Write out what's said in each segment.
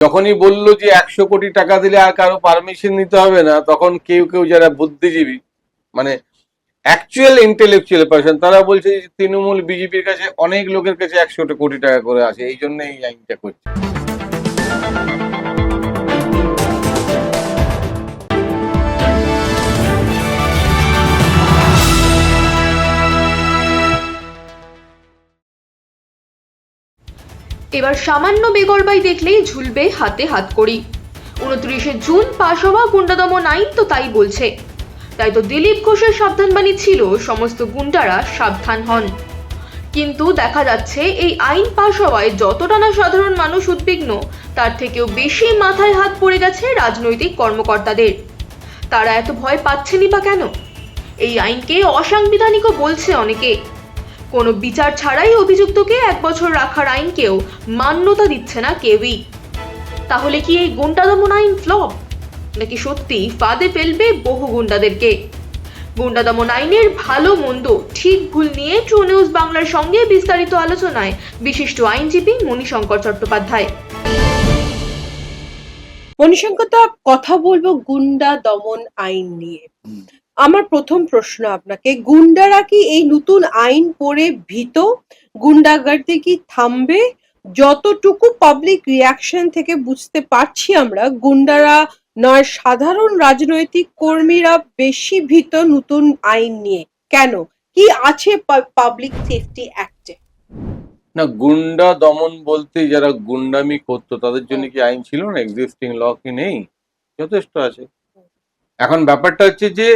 যখনই বললো যে 100 কোটি টাকা দিলে আর কারো পারমিশন নিতে হবে না, তখন কেউ কেউ যারা বুদ্ধিজীবী, মানে অ্যাকচুয়াল ইন্টেলেকচুয়াল পার্সন, তারা বলছে যে তৃণমূল বিজেপির কাছে অনেক লোকের কাছে 100 কোটি টাকা করে আছে, এই জন্য এই আইনটা করছে। এবার সামান্য বেগরবাই দেখলেই ঝুলবে হাতে হাতকড়ি। 29শে জুন পাশ হওয়া গুন্ডা দমন আইন তো তাই বলছে। তাই তো দিলীপ ঘোষের সাবধানবাণী ছিল সমস্ত গুন্ডারা সাবধান হন। কিন্তু দেখা যাচ্ছে এই আইন পাশ হওয়ায় যতটা না সাধারণ মানুষ উদ্বিগ্ন, তার থেকেও বেশি মাথায় হাত পড়ে গেছে রাজনৈতিক কর্মকর্তাদের। তারা এত ভয় পাচ্ছেনই বা কেন? এই আইনকে অসাংবিধানিকও বলছে অনেকে। কোনো বিচার ছাড়াই অভিযুক্তকে 1 বছর রাখার আইনকেও মান্যতা দিচ্ছে না কেউই। তাহলে কি এই গুন্ডা দমন আইন ফ্লপ, নাকি সত্যি ফাঁদে ফেলবে বহু গুন্ডাদেরকে? গুন্ডা দমন আইনের ভালো মন্দ ঠিক ভুল নিয়ে ট্রু নিউজ বাংলার সঙ্গে বিস্তারিত আলোচনায় বিশিষ্ট আইনজীবী মণিশঙ্কর চট্টোপাধ্যায়। মণিশঙ্করদা, কথা বলবো গুন্ডা দমন আইন নিয়ে। আমার প্রথম প্রশ্ন আপনাকে, গুন্ডারা কি এই নতুন আইন পড়ে ভীত? গুন্ডাগার্দি কি থামবে? যতটুকু পাবলিক রিয়াকশন থেকে বুঝতে পারছি আমরা, গুন্ডারা নয় সাধারণ রাজনৈতিক কর্মীরা বেশি ভীত নতুন আইন নিয়ে। কেন? কি আছে পাবলিক সেফটি অ্যাক্টে? না, গুন্ডা দমন বলতে যারা গুন্ডামি করতো তাদের জন্য কি আইন ছিল না? এক্সিস্টিং ল কি নেই? যথেষ্ট আছে। এখন ব্যাপারটা হচ্ছে যে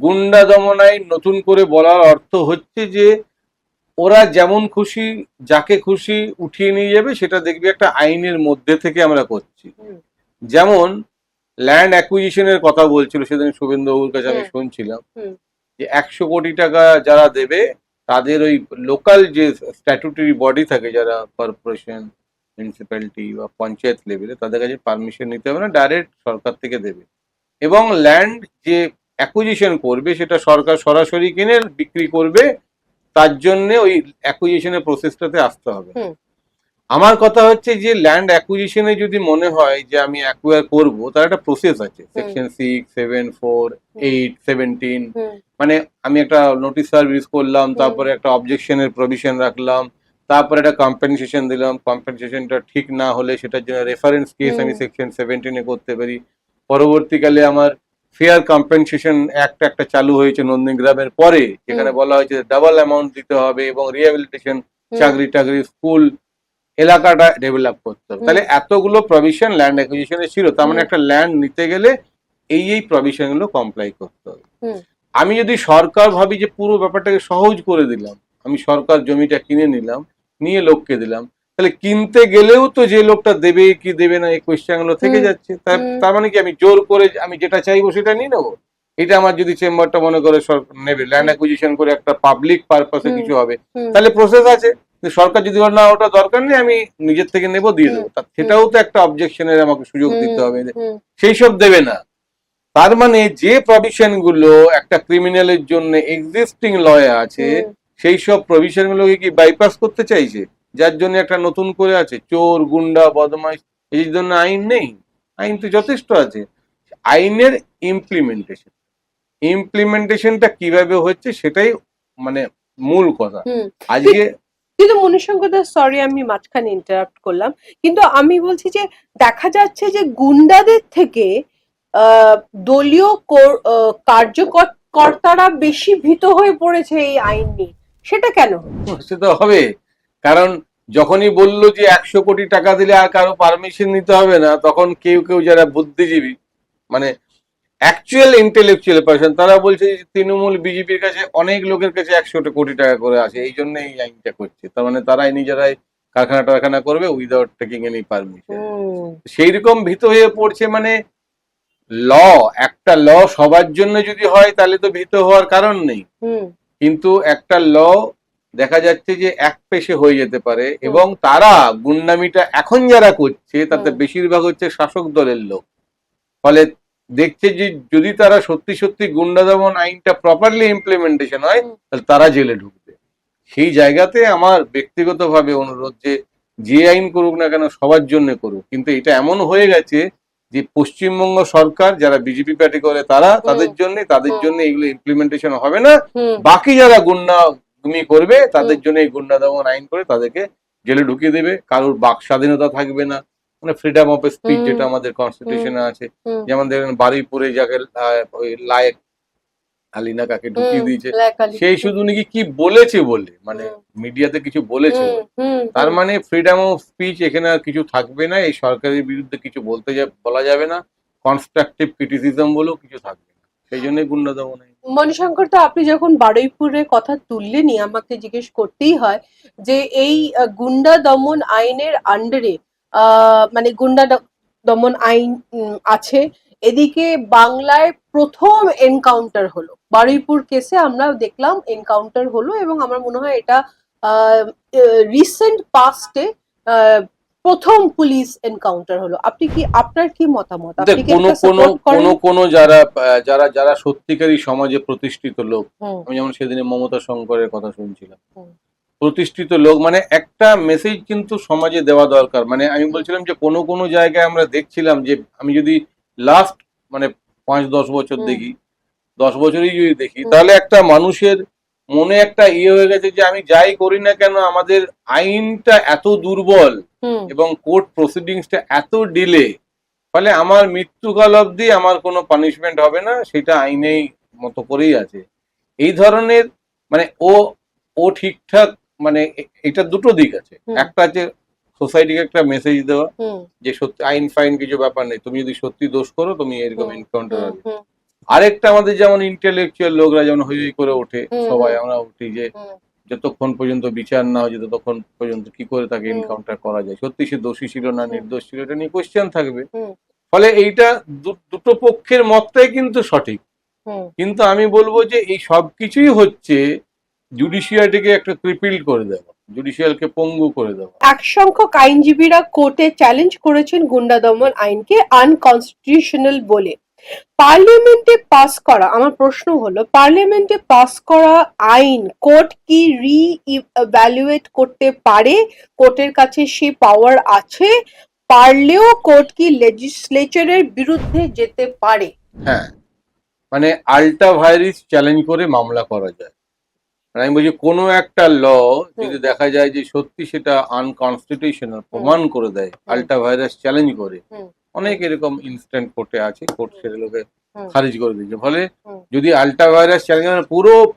গুন্ডা দমন আইন নতুন করে বলার অর্থ হচ্ছে যে ওরা যেমন খুশি যাকে খুশি উঠিয়ে নিয়ে যাবে, সেটা দেখবি একটা আইনের মধ্যে থেকে আমরা করছি। যেমন ল্যান্ড অ্যাকুইজিশনের কথা বলছিল সেদিন শুভেন্দুবাবুর কাছে আমি শুনছিলাম যে 100 কোটি টাকা যারা দেবে তাদের ওই লোকাল যে স্ট্যাটুটরি বডি থাকে, যারা কর্পোরেশন, মিউনিসিপ্যালিটি বা পঞ্চায়েত লেভেলে, তাদের কাছে পারমিশন নিতে হবে না, ডাইরেক্ট সরকার থেকে দেবে। এবং ল্যান্ড যে অ্যাকুইজিশন করবে সেটা সরকার সরাসরি কিনে বিক্রি করবে, তার জন্য ওই অ্যাকুইজিশনের প্রসেসটাতে আসতে হবে। আমার কথা হচ্ছে যে ল্যান্ড অ্যাকুইজিশনে যদি মনে হয় যে আমি অ্যাকুয়ার করব, তার একটা প্রসেস আছে, সেকশন 6, 7, 4, 8, 17, মানে আমি একটা নোটিশ সার্ভিস করলাম, তারপরে একটা অবজেকশনের প্রভিশন রাখলাম, তারপরে একটা কম্পেনসেশন দিলাম, কম্পেনসেশনটা ঠিক না হলে সেটার জন্য রেফারেন্স কেস আমি সেকশন 17-এ করতে পারি। পরবর্তীকালে আমার ফেয়ার কম্পেনসেশন অ্যাক্ট একটা চালু হয়েছে নন্দীগ্রামের পরে, যেখানে বলা হয়েছে ডাবল অ্যামাউন্ট দিতে হবে এবং রিহ্যাবিলিটেশন, চাকরি টাকরি, স্কুল, এলাকাটা ডেভেলপ করতে হবে। তাহলে এতগুলো প্রভিশন ল্যান্ড অ্যাকুইজিশনে ছিল, তার মানে একটা ল্যান্ড নিতে গেলে এই প্রভিশন গুলো কমপ্লাই করতে হবে। আমি যদি সরকার ভাবি যে পুরো ব্যাপারটাকে সহজ করে দিলাম, আমি সরকার জমিটা কিনে নিলাম, নিয়ে লোককে দিলাম, তাহলে কিনতে গেলেও তো যে লোকটা দেবে কি দেবে না এই কোয়েশ্চেন গুলো থেকে যাচ্ছে। তার মানে কি আমি জোর করে আমি যেটা চাইবো সেটা নিয়ে নেবো? এটা আমার যদি চেম্বারটা মনে করে নেবে ল্যান্ড অ্যাকুইজিশন করে একটা পাবলিক পারপাসে কিছু হবে, তাহলে প্রসেস আছে। সরকার যদি বলে না ওটা দরকার নেই, আমি নিজের থেকে নেবো, দিয়ে দেবো, সেটাও তো একটা অবজেকশনের আমাকে সুযোগ দিতে হবে, সেই সব দেবে না। তার মানে যে প্রভিশন গুলো একটা ক্রিমিনালের জন্য এক্সিস্টিং লয়ে আছে, সেই সব প্রভিশন গুলোকে কি বাইপাস করতে চাইছে, যার জন্য একটা নতুন করে আছে চোর, গুন্ডা, বদমাইশ, এই জন্য আইন নেই? আইন তো যথেষ্ট আছে। আইনের ইমপ্লিমেন্টেশনটা কিভাবে হচ্ছে সেটাই মানে মূল কথা আজকে। কিন্তু মণিশঙ্করদা, সরি আমি মাঝখানে ইন্টারাপ্ট করলাম, কিন্তু আমি বলছি যে দেখা যাচ্ছে যে গুন্ডাদের থেকে দলীয় কার্যকর্তারা বেশি ভীত হয়ে পড়েছে এই আইন নিয়ে। সেটা কেন? সেটা হবে, কারণ যখনই বললো যে 100 কোটি টাকা দিলে আর কারো পারমিশন নিতে হবে না, তখন কেউ কেউ যারা বুদ্ধিজীবী, মানে অ্যাকচুয়াল ইন্টেলেকচুয়াল পার্সন, তারা বলছে যে তৃণমূল বিজেপির কাছে অনেক লোকের কাছে 100 কোটি টাকা করে আছে, এই জন্য এই আইনটা করছে। তার মানে তারাই নিজেরাই কারখানা করবে উইদাউট টেকিং এনি পারমিশন। সেই রকম ভীত হয়ে পড়ছে। মানে একটা ল সবার জন্য যদি হয় তাহলে তো ভীত হওয়ার কারণ নেই, কিন্তু একটা ল দেখা যাচ্ছে যে এক পেশে হয়ে যেতে পারে। এবং তারা গুন্ডামিটা এখন যারা করছে তাতে বেশিরভাগ হচ্ছে শাসক দলের লোক। ফলে দেখছে যে যদি তারা সত্যি সত্যি গুন্ডা দমন আইনটা প্রপারলি ইমপ্লিমেন্টেশন হয়, তাহলে তারা জেলে ঢুকবে। সেই জায়গাতে আমার ব্যক্তিগতভাবে অনুরোধ যে যে আইন করুক না কেন সবার জন্য করুক, কিন্তু এটা এমন হয়ে গেছে যে পশ্চিমবঙ্গ সরকার যারা বিজেপি পার্টি করে তারা তাদের জন্য এগুলো ইমপ্লিমেন্টেশন হবে না, বাকি যারা গুন্ডামি করবে তাদের জন্য এই গুন্ডা দমন আইন করে তাদেরকে জেলে ঢুকিয়ে দেবে। কারোর বাক স্বাধীনতা থাকবে না, মানে ফ্রিডম অফ স্পিচ যেটা আমাদের কনস্টিটিউশনে আছে। যেমন দেখেন বারুইপুরে যাকে ওই লায়েক আলিনা কাকে ঢুকিয়ে দিয়েছে, সেই শুধু নাকি কি বলেছে বলে, মানে মিডিয়াতে কিছু বলেছে বলে। তার মানে ফ্রিডম অফ স্পিচ এখানে আর কিছু থাকবে না, এই সরকারের বিরুদ্ধে কিছু বলা যাবে না, কনস্ট্রাকটিভ ক্রিটিসিজম বলেও কিছু থাকবে না, সেই জন্যই গুন্ডা দমন আইন। মণিশঙ্কর, তো আপনি যখন বারুইপুরের কথা তুললেনই, আমাকে জিজ্ঞেস করতেই হয় যে এই গুন্ডা দমন আইনের আন্ডারে মানে দমন আইন আছে, এদিকে বাংলায় প্রথম এনকাউন্টার হলো, বারুইপুর কেসে আমরা দেখলাম এনকাউন্টার হলো, এবং আমার মনে হয় এটা রিসেন্ট পাস্টে প্রথম পুলিশ এনকাউন্টার হলো। আপনার কি মতামত? আপনি কি এটা সাপোর্ট করেন? কোন যারা সত্যিকারই সমাজে প্রতিষ্ঠিত লোক, আমি যেমন সেদিনে মমতা শঙ্করের কথা শুনছিলাম, প্রতিষ্ঠিত লোক, মানে একটা মেসেজ কিন্তু সমাজে দেওয়া দরকার। মানে আমি বলছিলাম যে কোনো জায়গায় আমরা দেখছিলাম যে আমি যদি লাস্ট মানে 5-10 বছর দেখি, 10 বছরই যদি দেখি, তাহলে একটা মানুষের মনে একটা হয়ে গেছে যে আমি যাই করি না কেন আমাদের আইনটা এত দুর্বল এবং কোর্ট প্রসিডিংসটা এত ডিলে, ফলে আমার মৃত্যুকাল অবধি আমার কোনো পানিশমেন্ট হবে না, সেটা আইনেই মতো করেই আছে। এই ধরনের মানে ও ঠিকঠাক, মানে এটা দুটো দিক আছে। একটা আছে সোসাইটিকে একটা মেসেজ দেওয়া যে সত্যি আইন ফাইন কিছু ব্যাপার নেই, তুমি যদি সত্যি দোষ করো তুমি এরকম এনকাউন্টার হবে। আরেকটা আমাদের যেমন ইন্টেলেকচুয়াল লোকরা যেমন হই করে ওঠে, সবাই আমরা উঠি যে যতক্ষণ পর্যন্ত বিচার না হয় ততক্ষণ পর্যন্ত কি করে তাকে এনকাউন্টার করা যায়, সত্যি সে দোষী ছিল না নির্দোষ ছিল, এটা নিয়ে কোয়েশ্চেন থাকবে। ফলে এইটা দুটো পক্ষের মতটাই কিন্তু সঠিক, কিন্তু আমি বলবো যে এই সবকিছুই হচ্ছে জুডিশিয়ারিটিকে একটা ক্রিপিল করে দেওয়া, জুডিশিয়ালকে পঙ্গু করে দেওয়া। এক সংখ্যক আইনজীবীরা কোর্টে চ্যালেঞ্জ করেছেন গুন্ডা দমন আইনকে আনকনস্টিটিউশনাল বলে। পার্লামেন্টে পাস করা, আমার প্রশ্ন হলো, পার্লামেন্টে পাস করা আইন কোর্ট কি রি-ইভ্যালুয়েট করতে পারে? কোর্টের কাছে সে পাওয়ার আছে? পারলেও কোর্ট কি লেজিসলেচারের বিরুদ্ধে যেতে পারে? হ্যাঁ, মানে আল্ট্রা ভাইরাস চ্যালেঞ্জ করে মামলা করা যায়। আমি বলছি কোনো একটা ল যদি দেখা যায় যে সত্যি সেটা আনকনস্টিটিউশনাল প্রমাণ করে দেয়, আল্ট্রা ভাইরাস চ্যালেঞ্জ করে, অনেক এরকম ইনস্ট্যান্ট কোর্টে আছে, কোর্ট সেগুলোকে খারিজ করে দিয়েছে। ফলে যদি আল্ট্রা ভাইরাস চ্যালেঞ্জ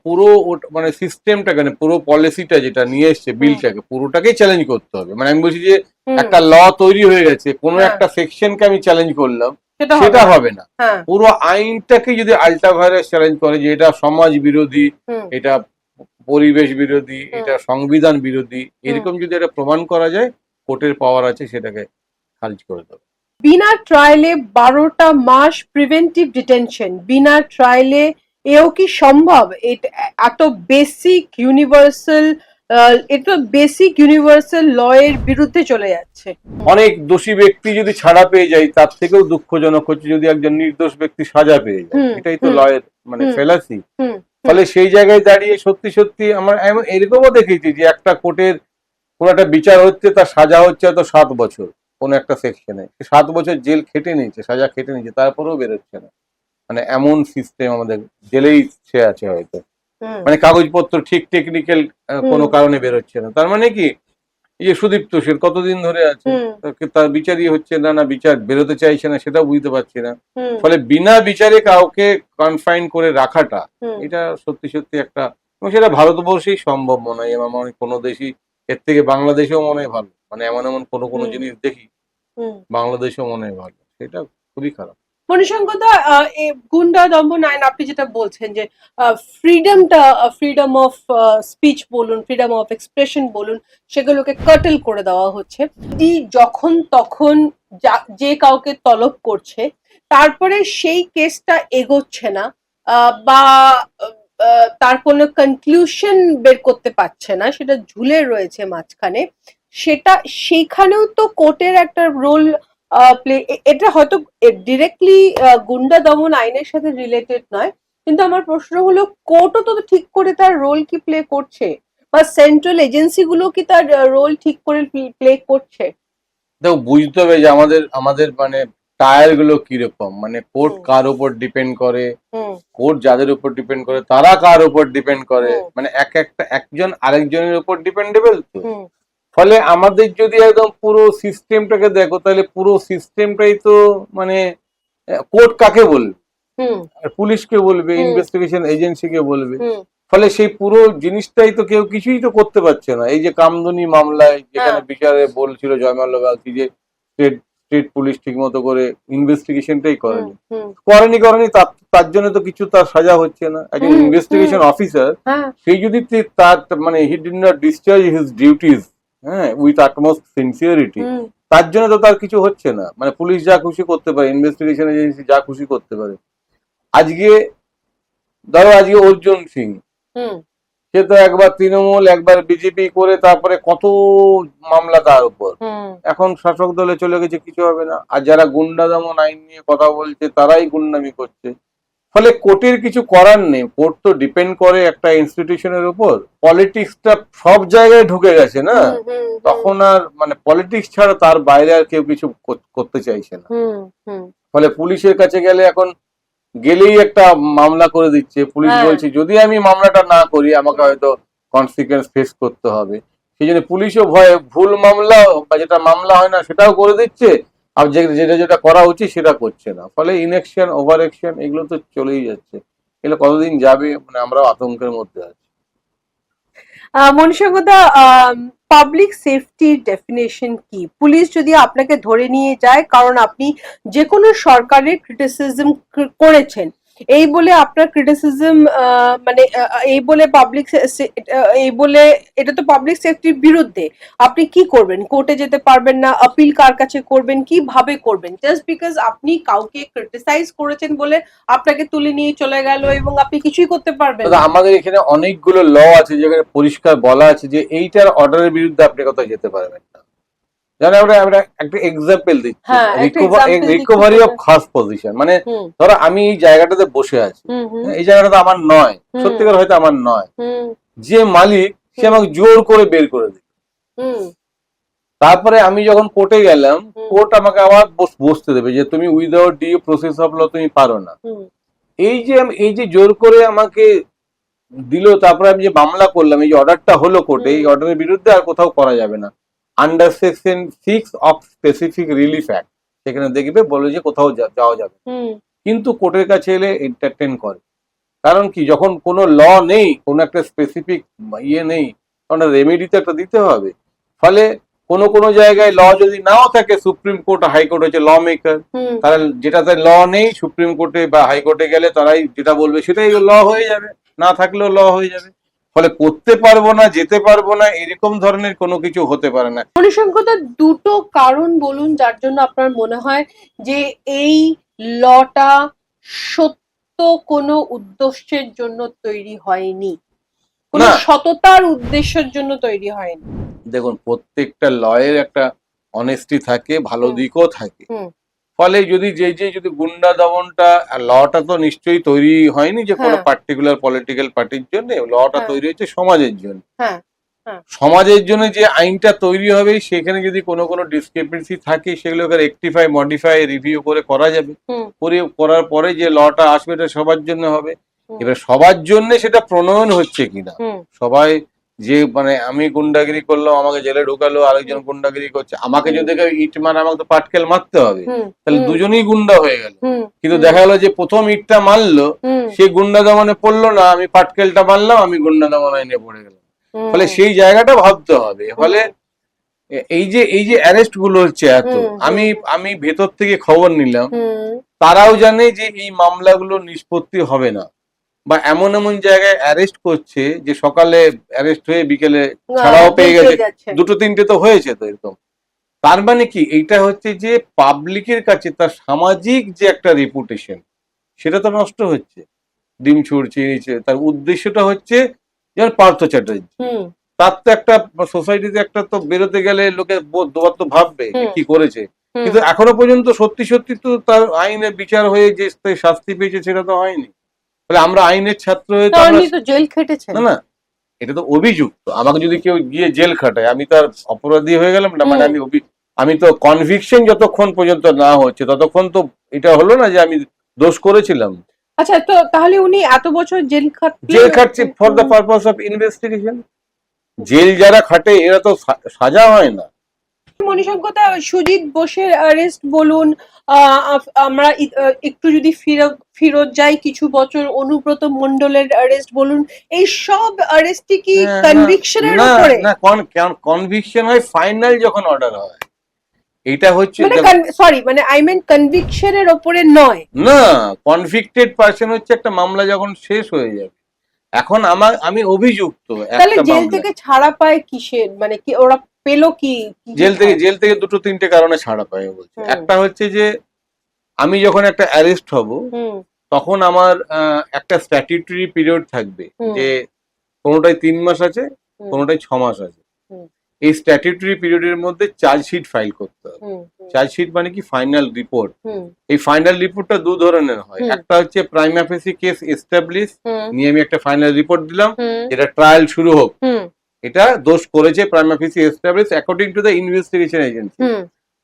পুরো মানে সিস্টেমটাকে, মানে পুরো পলিসিটা যেটা নিয়ে এসছে বিলটাকে, পুরোটাকেই চ্যালেঞ্জ করতে হবে। মানে আমি বলছি যে একটা ল তৈরি হয়ে গেছে, কোনো একটা সেকশনকে আমি চ্যালেঞ্জ করলাম, সেটা হবে না। পুরো আইনটাকে যদি আল্ট্রা ভাইরাস চ্যালেঞ্জ করে যে এটা সমাজ বিরোধী, এটা পরিবেশ বিরোধী, এটা সংবিধান বিরোধী, এরকম যদি এটা প্রমাণ করা যায়, কোর্টের পাওয়ার আছে সেটাকে খারিজ করে দেবে। বিনা ট্রায়ালে 12টা মাস প্রিভেন্টিভ ডিটেনশন, বিনা ট্রায়ালে এও কি সম্ভব? এত বেসিক ইউনিভার্সাল ল এর বিরুদ্ধে চলে যাচ্ছে। অনেক দোষী ব্যক্তি যদি ছাড়া পেয়ে যায়, তার থেকেও দুঃখজনক হচ্ছে যদি একজন নির্দোষ ব্যক্তি সাজা পেয়ে যায়, এটাই তো লয়ের মানে ফেলাসি। ফলে সেই জায়গায় দাঁড়িয়ে সত্যি আমরা এরকমও দেখেছি যে একটা কোর্টের কোন একটা বিচার হচ্ছে, তার সাজা হচ্ছে হয়তো 7 বছর, কোন একটা সেকশনে 7 বছর জেল খেটে নিয়েছে, সাজা খেটে নিয়েছে, তারপরেও বেরোচ্ছে না। মানে এমন সিস্টেম আমাদের জেলেই সে আছে হয়তো, মানে কাগজপত্র ঠিক টেকনিক্যাল কোনো কারণে বেরোচ্ছে না। তার মানে কি, এই যে সুদীপ্ত সেন কতদিন ধরে আছে, তার বিচারই হচ্ছে না, বিচার বেরোতে চাইছে না, সেটাও বুঝতে পারছি না। ফলে বিনা বিচারে কাউকে কনফাইন করে রাখাটা, এটা সত্যি একটা, এবং সেটা ভারতবর্ষেই সম্ভব মনে হয়। আমার মনে হয় কোনো দেশই এর থেকে, বাংলাদেশেও মনে হয় ভালো, মানে এমন কোনো জিনিস দেখি বাংলাদেশেও মনে হয় ভালো, সেটা খুবই খারাপ। মণিশঙ্করদা, গুন্ডা দমন আইন আপনি যেটা বলছেন যে ফ্রিডম অফ স্পিচ বলুন, ফ্রিডম অফ এক্সপ্রেশন বলুন, সেগুলোকে কার্টেল করে দেওয়া হচ্ছে। যখন তখন যে কাউকে তলব করছে, তারপরে সেই কেসটা এগোচ্ছে না, বা তার কোনো কনক্লুশন বের করতে পারছে না, সেটা ঝুলে রয়েছে মাঝখানে, সেইখানেও তো কোর্টের একটা রোল প্লে। এটা হয়তো ডিরেক্টলি গুন্ডা দমন আইনের সাথে রিলেটেড নয়, কিন্তু আমার প্রশ্ন হলো কোর্টও তো ঠিক করে তার রোল কি প্লে করছে? বা সেন্ট্রাল এজেন্সি গুলো কি তার রোল ঠিক করে প্লে করছে? দেখো, বুঝতে হবে যে আমাদের আমাদের মানে টায়ার গুলো কিরকম, মানে কোর্ট হুম। কার উপর ডিপেন্ড করে, হুম কোর্ট যাদের উপর ডিপেন্ড করে তারা কার উপর ডিপেন্ড করে, হুম। মানে একজন আরেকজনের উপর ডিপেন্ডেবল তো। হুম ফলে আমাদের যদি একদম পুরো সিস্টেমটাকে দেখো, তাহলে পুরো সিস্টেমটাই তো মানে কোর্ট কাকে বলবে, হুম আর পুলিশকে বলবে, হুম ইনভেস্টিগেশন এজেন্সিকে বলবে। হুম। ফলে সেই পুরো জিনিসটাই তো কেউ কিছুই তো করতে পারছে না। এই যে কামদুনি মামলায় যেখানে হ্যাঁ। বিচারে বলছিল জয়মাল্য বাগচি যে স্টেট স্টেট পুলিশ ঠিক মতো করে ইনভেস্টিগেশনটাই হুম করেনি, হুম করেনি তার তার জন্য তো কিছু তার সাজা হচ্ছে না। একজন হুম ইনভেস্টিগেশন হুম। অফিসার, হ্যাঁ। সেই যদি তার মানে he did not discharge his duties, হ্যাঁ, উইথ আটমোস্ট সিনসিয়ারিটি, হুম তার জন্য তো তার কিছু হচ্ছে না। মানে পুলিশ যা খুশি করতে পারে, ইনভেস্টিগেশন এজেন্সি যা খুশি করতে পারে। আজকে ধরো আজকে অর্জুন সিং, হুম সে তো একবার তৃণমূল একবার বিজেপি করে তারপরে কত মামলা তার উপর, হুম এখন শাসক দলে চলে গেছে, কিছু হবে না। আর যারা গুন্ডা দমন আইন নিয়ে কথা বলছে তারাই গুন্ডামি করছে। ফলে কোর্টের কিছু করার নেই, কোর্ট তো ডিপেন্ড করে একটা ইনস্টিটিউশনের উপর। পলিটিক্সটা সব জায়গায় ঢুকে গেছে না, হুম হুম তখন আর মানে পলিটিক্স ছাড়া তার বাইরে আর কেউ কিছু করতে চাইছে না। হুম হুম। ফলে পুলিশের কাছে গেলে এখন গেলেই একটা মামলা করে দিচ্ছে, পুলিশ হ্যাঁ। বলছে যদি আমি মামলাটা না করি আমাকে হয়তো কনসিকুয়েন্স ফেস করতে হবে। সেই জন্য পুলিশও ভয়ে ভুল মামলা বা যেটা মামলা হয় না সেটাও করে দিচ্ছে, আর যেটা যেটা করা উচিত সেটা করছে না। ফলে ইনঅ্যাকশন, ওভার অ্যাকশন এগুলো তো চলেই যাচ্ছে। এগুলো কতদিন যাবে, মানে আমরাও আতঙ্কের মধ্যে আছি। মনীষাঙ্গদা, পাবলিক সেফটির ডেফিনেশন কি? পুলিশ যদি আপনাকে ধরে নিয়ে যায় কারণ আপনি যে কোনো সরকারের ক্রিটিসিজম করেছেন, এই বলে আপনার ক্রিটিসিজম মানে এই বলে এই বলে এটা তো পাবলিক সেফটির বিরুদ্ধে, আপনি কি করবেন? কোর্টে যেতে পারবেন না, আপিল কার কাছে করবেন, কিভাবে করবেন? জাস্ট বিকজ আপনি কাউকে ক্রিটিসাইজ করেছেন বলে আপনাকে তুলে নিয়ে চলে গেল এবং আপনি কিছুই করতে পারবেন দাদা, না। আমাদের এখানে অনেকগুলো ল আছে যেখানে পরিষ্কার বলা আছে যে এইটার অর্ডারের বিরুদ্ধে আপনি কোথাও যেতে পারবেন না। জানো, আমরা আমরা একটা এক্সাম্পল দিচ্ছি, হ্যাঁ, একটা এক্সাম্পল রিকভারি অফ খাস পজিশন। মানে হুম ধরো আমি এই জায়গাটাতে বসে আছি, হুম হুম হ্যাঁ, এই জায়গাটা তো আমার নয়, হুম সত্যিকার হয়তো আমার নয়, হুম যে মালিক সে হুম আমাকে জোর করে বের করে দিল। হুম তারপরে আমি যখন কোর্টে গেলাম, হুম কোর্ট আমাকে আবার বসতে দেবে যে তুমি without due process of law তুমি পারো না। হুম এই যে জোর করে আমাকে দিল, তারপরে আমি যে মামলা করলাম, এই যে অর্ডারটা হলো কোর্টে, এই অর্ডারের বিরুদ্ধে আর কোথাও করা যাবে না। Under section 6 of specific relief act, সেখানে দেখবে বলে যে কোথাও যাওয়া যাবে। হুম কিন্তু কোর্টের কাছে এলে এন্টারটেন করে, কারণ কি যখন কোনো ল নেই, কোনো একটা স্পেসিফিক ইয়ে নেই, তখন রেমেডি তো একটা দিতে হবে। ফলে কোনো জায়গায় ল যদি নাও থাকে, সুপ্রিম কোর্ট হাইকোর্ট হচ্ছে ল মেকার, হুম তারা যেটাতে ল নেই সুপ্রিম কোর্টে বা হাইকোর্টে গেলে তারাই যেটা বলবে সেটাই ল হয়ে যাবে, না থাকলেও ল হয়ে যাবে। ফলে করতে পারবো না, যেতে পারবো না, এরকম ধরনের কোনো কিছু হতে পারে না। মণিশঙ্করদা, দুটো কারণ বলুন যার জন্য আপনার মনে হয় যে এই লটা সত্য কোনো উদ্দেশ্যের জন্য তৈরি হয়নি, কোনো না, সততার উদ্দেশ্যের জন্য তৈরি হয়নি। দেখুন, প্রত্যেকটা লয়ের একটা অনেস্টি থাকে, ভালো হুম দিকও থাকে। হুম ফলে যদি গুন্ডা দমনটা, লটা তো নিশ্চয়ই তৈরি হয়নি যে কোনো হ্যাঁ পার্টিকুলার পলিটিক্যাল পার্টির জন্য, লটা হ্যাঁ তৈরি হয়েছে সমাজের জন্য। হ্যাঁ হ্যাঁ সমাজের জন্য যে আইনটা তৈরি হবে সেখানে যদি কোনো ডিসক্রিপেন্সি থাকে সেগুলোকে রেকটিফাই, মডিফাই, রিভিউ করে করা যাবে। হুম করার পরে যে লটা আসবে এটা সবার জন্য হবে। হুম এবার সবার জন্য সেটা প্রণয়ন হচ্ছে কিনা, হুম সবাই যে মানে আমি গুন্ডাগিরি করলাম আমাকে জেলে ঢুকালো, আরেকজন গুন্ডাগিরি করছে, আমাকে যদি কেউ ইট মারে আমাকে তো পাটকেল মারতে হবে, হুম তাহলে হুম দুজনেই গুন্ডা হয়ে গেল। হুম কিন্তু দেখা গেলো যে প্রথম ইটটা মারলো হুম সে গুন্ডা দমনে পড়লো না, আমি পাটকেলটা মারলাম, আমি গুন্ডা দমন আইনে পড়ে গেলাম। হুম ফলে সেই জায়গাটা ভাবতে হবে। ফলে এই যে অ্যারেস্ট গুলো হচ্ছে এত, হুম আমি আমি ভেতর থেকে খবর নিলাম, হুম তারাও জানে যে এই মামলাগুলো নিষ্পত্তি হবে না, বা এমন এমন জায়গায় অ্যারেস্ট করছে যে সকালে অ্যারেস্ট হয়ে বিকেলে ছাড়াও পেয়ে গেছে, যাচ্ছে। দুটো তিনটে তো হয়েছে তো এরকম। তার মানে কি, এইটা হচ্ছে যে পাবলিকের কাছে তার সামাজিক যে একটা রেপুটেশন সেটা তো নষ্ট হচ্ছে। ডিম ছুড়ছে, তার উদ্দেশ্যটা হচ্ছে যেমন পার্থ চ্যাটার্জি, হুম তার তো একটা সোসাইটিতে একটা তো বেরোতে গেলে লোকে দুবার তো ভাববে যে হুম কি করেছে, হুম কিন্তু এখনো পর্যন্ত সত্যি সত্যি তো তার আইনের বিচার হয়ে যে শাস্তি পেয়েছে সেটা তো হয়নি। ফলে আমরা আইনের ছাত্র হয়ে তো আমরা, উনি তো জেল খেটেছেন। না না, এটা তো অভিযুক্ত, আমাকে যদি কেউ গিয়ে জেল খাটায় আমি তো আর অপরাধী হয়ে গেলাম না, মানে আমি তো কনভিকশন যতক্ষণ পর্যন্ত না হচ্ছে ততক্ষণ তো এটা হলো না যে আমি দোষ করেছিলাম। আচ্ছা, তো তাহলে উনি এত বছর জেল খাটছে for the purpose of investigation. Jail যারা খাটে এরা তো সাজা হয় না। মণিশঙ্করদা, সুজিত বোসের অ্যারেস্ট বলুন, আমরা একটু যদি ফিরত যাই কিছু বছর, অনুব্রত মণ্ডলের অ্যারেস্ট বলুন, এই সব অ্যারেস্টই কি কনভিকশনের উপরে? না, কনভিকশন হয় ফাইনাল যখন অর্ডার হয়। এটা হচ্ছে সরি, মানে আই মিন কনভিকশনের উপরে নয়। না, কনভিক্টেড পারসন হচ্ছে একটা মামলা যখন শেষ হয়ে যাবে। এখন আমি অভিযুক্ত, তাহলে জেল থেকে ছাড়া পায় কিসের, মানে কি ওরা পেলো কি? জেল থেকে দুটো তিনটে কারণে ছাড়া পায় বলছে। একটা হচ্ছে যে আমি যখন একটা অ্যারেস্ট হব তখন আমার একটা স্ট্যাটিউটরি পিরিয়ড থাকবে, যে কোনোটাই 3 মাস আছে, কোনোটাই 6 মাস আছে। এই স্ট্যাটিউটরি পিরিয়ডের মধ্যে চার্জশিট ফাইল করতে হবে। চার্জশিট মানে কি ফাইনাল রিপোর্ট। এই ফাইনাল রিপোর্টটা দু ধরনের হয়, একটা হচ্ছে প্রাইমা ফেসি কেস এস্টাবলিশ নিয়ে আমি একটা ফাইনাল রিপোর্ট দিলাম, যেটা ট্রায়াল শুরু হোক, এটা দোষ করেছে prima ফেসি establish according to the investigation agency.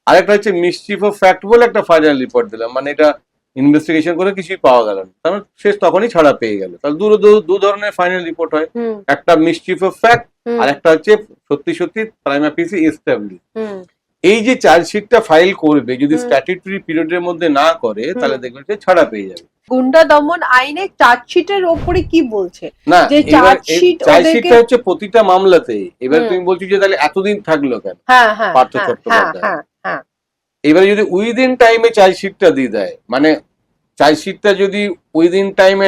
আরেকটা হচ্ছে মিসচিফ অফ ফ্যাক্ট বলে একটা ফাইনাল রিপোর্ট দিলাম, মানে এটা ইনভেস্টিগেশন করে কিছুই পাওয়া গেল না, তার শেষ তখনই ছাড়া পেয়ে গেল। তাহলে দু ধরনের ফাইনাল রিপোর্ট হয়, একটা মিসচিফ অফ ফ্যাক্ট আর একটা হচ্ছে সত্যি সত্যি প্রাইমা ফেসি এস্টাবলিশ। এই যে চার্জশিটটা ফাইল করবে যদি স্ট্যাটিউটরি পিরিয়ডের মধ্যে না করে তাহলে দেখবেন যে ছাড়া পেয়ে যাবে। গুন্ডা দমন আইনে চার্জশিটের উপরে কি বলছে? না, যে চার্জশিটটা হচ্ছে প্রতিটা মামলাতে। এবার তুমি বলছো যে তাহলে এতদিন থাকলো কেন পার্থ চট্টোপাধ্যায়? এবারে যদি উইদিন টাইমে চার্জশিটটা দিয়ে দেয়, মানে চার্জশিটটা যদি উইদিন টাইমে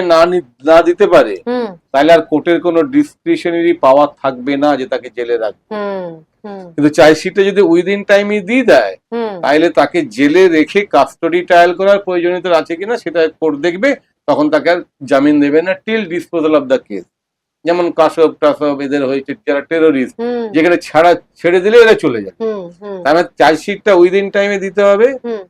না দিতে পারে তাহলে আর কোর্টের কোনো ডিসক্রিশনারি পাওয়ার থাকবে না যে তাকে জেলে রাখবে। কিন্তু চার্জশিটটা যদি উইদিন টাইমে দিয়ে দেয় তাহলে তাকে জেলে রেখে কাস্টডি ট্রায়াল করার প্রয়োজনীয়তা আছে কিনা সেটা কোর্ট দেখবে, তখন তাকে আর জামিন দেবে না till disposal of the case. যেমন কাসব টাসব এদের হয়েছে যারা টেরোরিস্ট, যেখানে ছেড়ে দিলে এরা চলে যাবে। তার মানে চার্জশিটটা উইদিন টাইমে দিতে হবে।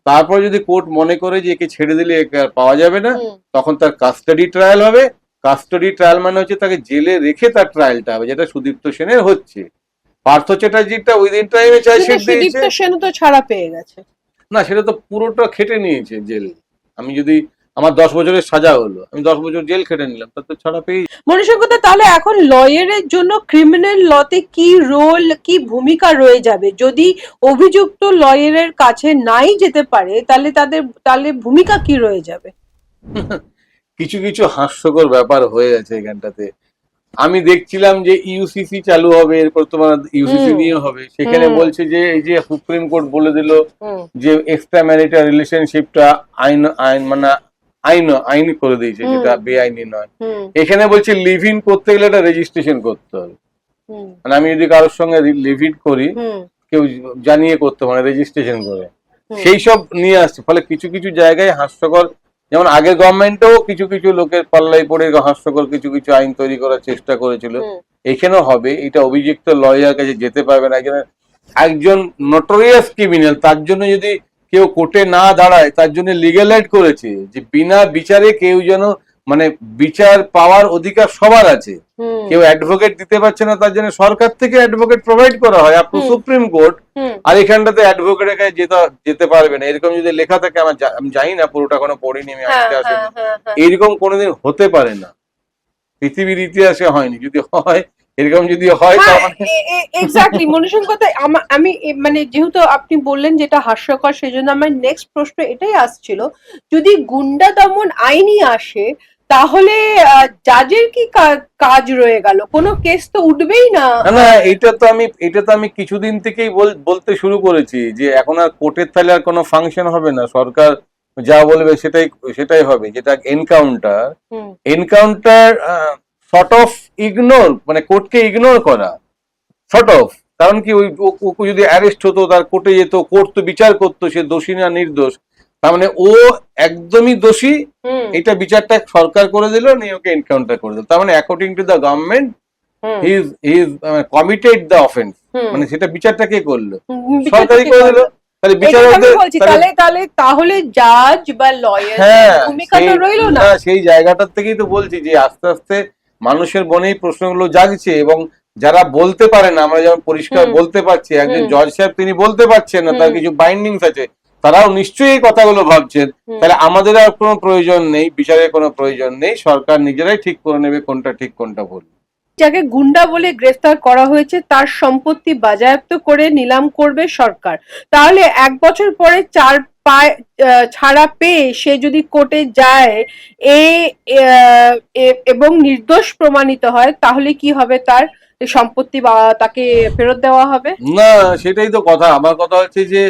তারপর যদি কোর্ট মনে করে যে একে ছেড়ে দিলে একে আর পাওয়া যাবে না, তখন তার কাস্টডি ট্রায়াল হবে। কাস্টডি ট্রায়াল মানে হচ্ছে তাকে জেলে রেখে তার ট্রায়ালটা হবে, যেটা সুদীপ্ত সেনের হচ্ছে। পার্থ চ্যাটার্জিটা উইদিন টাইমে চার্জশিট দিয়েছে, সুদীপ্ত সেন তো ছাড়া পেয়ে গেছে। না, সেটা তো পুরোটা খেটে নিয়েছে জেল। আমি যদি আমার 10 বছরের সাজা হলো, আমি 10 বছর জেল খেটে নিলাম, তার তো ছাড়া পেয়ে। মণিশঙ্করদা, তাহলে এখন লয়ারের জন্য ক্রিমিনাল লতে কি রোল, কি ভূমিকা রয়ে যাবে? যদি অভিযুক্ত লয়ারের কাছে নাই যেতে পারে তাহলে ভূমিকা কি রয়ে যাবে? কিছু কিছু হাস্যকর ব্যাপার হয়ে গেছে এখানটাতে। আমি দেখছিলাম যে ইউসিসি চালু হবে, এরপর তোমার ইউসিসি নিয়ে হবে। সেখানে বলছে যে এই যে সুপ্রিম কোর্ট বলে দিল যে এক্সট্রা ম্যারিটাল রিলেশনশিপটা আইন করে দিয়েছে, যেটা বেআইনি নয়। এখানে বলছে লিভ ইন করতে গেলে একটা রেজিস্ট্রেশন করতে হবে। মানে আমি যদি কারোর সঙ্গে লিভ ইন করি, কেউ জানিয়ে করতে মানে রেজিস্ট্রেশন করে, সেই সব নিয়ে আসছে। ফলে কিছু কিছু জায়গায় হাস্যকর, যেমন আগের গভর্নমেন্টও কিছু কিছু লোকের পাল্লাই পড়ে হাস্যকর কিছু কিছু আইন তৈরি করার চেষ্টা করেছিল। এখানেও হবে। এটা অভিযুক্ত লয়ার কাছে যেতে পারবে না। একজন নোটোরিয়াস ক্রিমিনাল, তার জন্য যদি কেউ কোর্টে না দাঁড়ায়, তার জন্য লিগ্যাল এড করেছে যে বিনা বিচারে কেউ যেন, মানে বিচার পাওয়ার অধিকার সবার আছে। কেউ অ্যাডভোকেট দিতে পারছে না, তার জন্য সরকার থেকে অ্যাডভোকেট প্রোভাইড করা হয় আপ টু সুপ্রিম কোর্ট। আর এখানটাতে অ্যাডভোকেটের কাছে যেতে পারবে না, এরকম যদি লেখা থাকে, আমি জানি না, পুরোটা কোনো পড়িনি আমি, এরকম কোনোদিন হতে পারে না, পৃথিবীর ইতিহাসে হয়নি। যদি হয়, এরকম যদি হয়, এক্স্যাক্টলি মণিশঙ্করদা, আমি মানে যেহেতু আপনি বললেন যেটা হাস্যকর, সেজন্য আমার নেক্সট প্রশ্ন এটাই আসছিল, যদি গুন্ডা দমন আইনই আসে তাহলে জাজের কি কাজ রয়ে গেল? কোনো কেস তো উঠবেই না। না, এটা তো আমি কিছুদিন থেকেই বলতে শুরু করেছি যে এখন আর কোর্টের তাহলে আর কোনো ফাংশন হবে না, সরকার যা বলবে সেটাই হবে। যেটা এনকাউন্টার সর্ট অফ ইগনোর, মানে কোর্টকে ইগনোর করা সর্ট অফ। কারণ কি, ওই যদি অ্যারেস্ট হতো, তার কোর্টে যেত, কোর্ট তো বিচার করতো সে দোষী না নির্দোষ। তার মানে ও একদমই দোষী, এটা বিচারটা সরকার করে দিল, নিয়ে ওকে এনকাউন্টার করে দিল। তার মানে according to the government he is committed the offence, মানে সেটা বিচারটা কে করলো? সরকারই করে দিল। তাহলে জাজ বা লয়ার ভূমিকা তো রইলো না। সেই জায়গাটার থেকেই তো বলছি যে আস্তে আস্তে মানুষের মনে এই প্রশ্নগুলো জাগছে, এবং যারা বলতে পারে না, আমরা যেমন পরিষ্কার বলতে পারছি, একজন জজ সাহেব তিনি বলতে পারছেন না, তার কিছু বাইন্ডিংস আছে, তারাও নিশ্চয়ই এই কথাগুলো ভাবছেন। তাহলে আমাদের আর কোনো প্রয়োজন নেই, বিচারের কোনো প্রয়োজন নেই, সরকার নিজেরাই ঠিক করে নেবে কোনটা ঠিক কোনটা ভুল। যাকে গুন্ডা বলে গ্রেফতার করা হয়েছে তার সম্পত্তি বাজেয়াপ্ত করে নিলাম করবে সরকার। তাহলে 1 বছর পরে ছাড়া পেয়ে সে যদি কোর্টে যায় এবং নির্দোষ প্রমাণিত হয়, তাহলে কি হবে? তার সম্পত্তি বা তাকে ফেরত দেওয়া হবে না? সেটাই তো কথা। আমার কথা হচ্ছে যে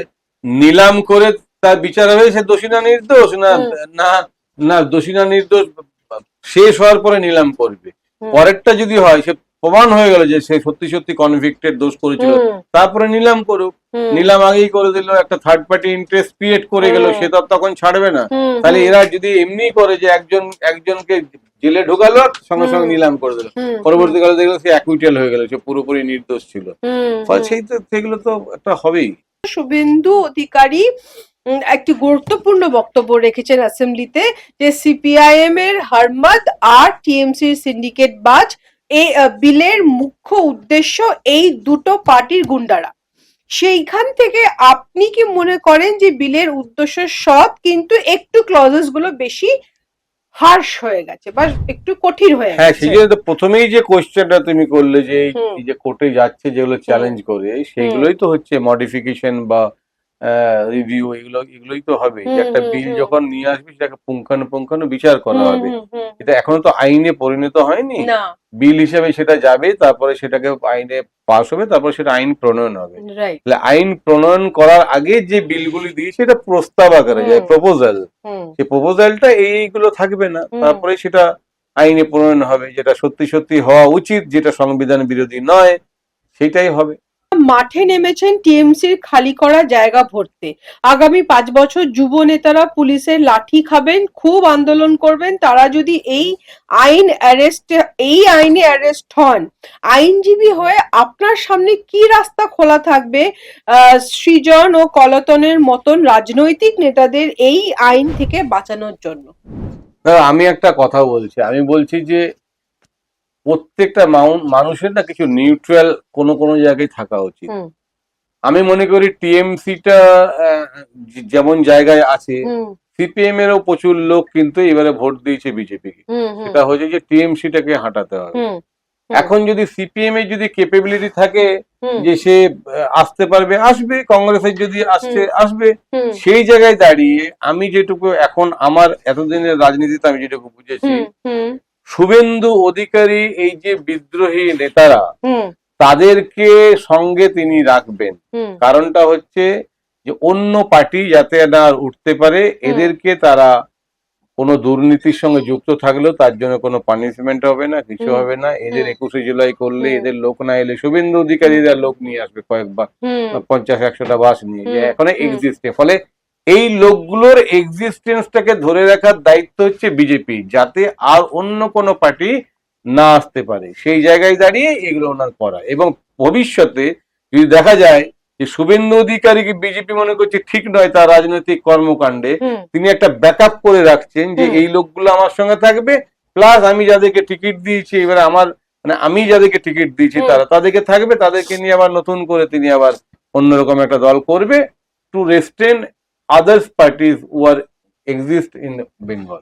নিলাম করে তার বিচার হবে সে দোষী না নির্দোষ, না না না দোষী না নির্দোষ শেষ হওয়ার পরে নিলাম করবে। পরেরটা যদি হয় সে প্রমাণ হয়ে গেল যে সে সত্যি সত্যি কনভিক্টেড, দোষ করেছিল, তারপরে নিলাম করুক। নিলাম আগেই করে দিল, একটা থার্ড পার্টি ইন্টারেস্ট ক্রিয়েট করে গেল, সে তো তখন ছাড়বে না। তাহলে এরা যদি এমনি করে যে একজনকে জেলে ঢোকালো, সঙ্গে সঙ্গে নিলাম করে দিল, পরবর্তীকালে দেখলো সে অ্যাকুইটাল হয়ে গেল, সে পুরোপুরি নির্দোষ ছিল, সেই তো সেগুলো তো একটা হবেই। শুভেন্দু অধিকারী একটি গুরুত্বপূর্ণ বক্তব্য রেখেছেন অ্যাসেম্বলিতে, যে সিপিআইএম এর হরমদ আর টিএমসির সিন্ডিকেট বাজ, এই বিলের মুখ্য উদ্দেশ্য এই দুটো পার্টির গুন্ডারা। সেইখান থেকে আপনি কি মনে করেন যে বিলের উদ্দেশ্য সৎ, কিন্তু একটু ক্লজেস গুলো বেশি হার্শ হয়ে গেছে বা একটু কঠিন হয়ে হ্যাঁ, গেছে? সেই জন্য তো প্রথমেই যে কোয়েশ্চেনটা তুমি করলে যে এই যে কোর্টে যাচ্ছে যেগুলো চ্যালেঞ্জ করে, সেইগুলোই তো হচ্ছে মডিফিকেশন বা রিভিউ, এগুলোই তো হবে। যে একটা বিল যখন নিয়ে আসবে সেটাকে পুঙ্খানুপুঙ্খানু বিচার করা হবে। এটা এখনো তো আইনে পরিণত হয়নি। না, বিল হিসেবে সেটা যাবে, তারপরে সেটাকে আইনে পাস হবে, তারপরে সেটা আইন প্রণয়ন হবে। রাইট। তাহলে আইন প্রণয়ন করার আগে যে বিলগুলি দিয়েছে সেটা প্রস্তাব আকারে যায়, প্রপোজাল। সেই প্রপোজালটা এইগুলো থাকবে না, তারপরে সেটা আইনে প্রণয়ন হবে, যেটা সত্যি সত্যি হওয়া উচিত, যেটা সংবিধান বিরোধী নয়, সেটাই হবে। মাঠে নেমেছেন টিএমসির খালি করা জায়গা ভরতে। আগামী 5 বছর যুব নেতারা পুলিশের লাঠি খাবেন, খুব আন্দোলন করবেন। তারা যদি এই আইনে অ্যারেস্ট হন, আইনজীবী হয়ে আপনার সামনে কি রাস্তা খোলা থাকবে সৃজন ও কলতনের মতন রাজনৈতিক নেতাদের এই আইন থেকে বাঁচানোর জন্য? আমি একটা কথা বলছি, আমি বলছি যে প্রত্যেকটা মানুষের না কিছু নিউট্রাল কোনো জায়গায় থাকা উচিত। আমি মনে করি টিএমসিটা যেমন জায়গায় আছে, সিপিএম এরও প্রচুর লোক কিন্তু এবারে ভোট দিয়েছে বিজেপিকে। সেটা হচ্ছে যে টিএমসিটাকে হাঁটাতে হবে। এখন যদি সিপিএম এর যদি ক্যাপাবিলিটি থাকে যে সে আসতে পারবে, আসবে। কংগ্রেসের যদি আসবে। সেই জায়গায় দাঁড়িয়ে আমি যেটুকু এখন আমার এতদিনের রাজনীতিতে আমি যেটুকু বুঝেছি, শুভেন্দু অধিকারী এই যে বিদ্রোহী নেতারা, তাদেরকে সঙ্গে তিনি রাখবেন। কারণটা হচ্ছে যে অন্য পার্টি যাতে না উঠতে পারে, এদেরকে তারা কোনো দুর্নীতির সঙ্গে যুক্ত থাকলেও তার জন্য কোনো পানিশমেন্ট হবে না, কিছু হবে না। এদের 21শে জুলাই করলে এদের লোক না এলে শুভেন্দু অধিকারীরা লোক নিয়ে আসবে কয়েকবার, 50-100টা বাস নিয়ে, যে এখন এক্সিস্টে। ফলে এই লোকগুলোর এক্সিস্টেন্সটাকে ধরে রাখার দায়িত্ব হচ্ছে বিজেপি, যাতে আর অন্য কোনো পার্টি না আসতে পারে। সেই জায়গায় দাঁড়িয়ে এগুলো ওনার করা, এবং ভবিষ্যতে যদি দেখা যায় যে শুভেন্দু অধিকারীকে বিজেপি মনে করছে ঠিক নয় তার রাজনৈতিক কর্মকাণ্ডে, তিনি একটা ব্যাকআপ করে রাখছেন যে এই লোকগুলো আমার সঙ্গে থাকবে, প্লাস আমি যাদেরকে টিকিট দিয়েছি, এবারে আমি যাদেরকে টিকিট দিয়েছি তাদেরকে থাকবে, তাদেরকে নিয়ে আবার নতুন করে তিনি আবার অন্যরকম একটা দল করবে, to restrain others parties who are exist in Bengal.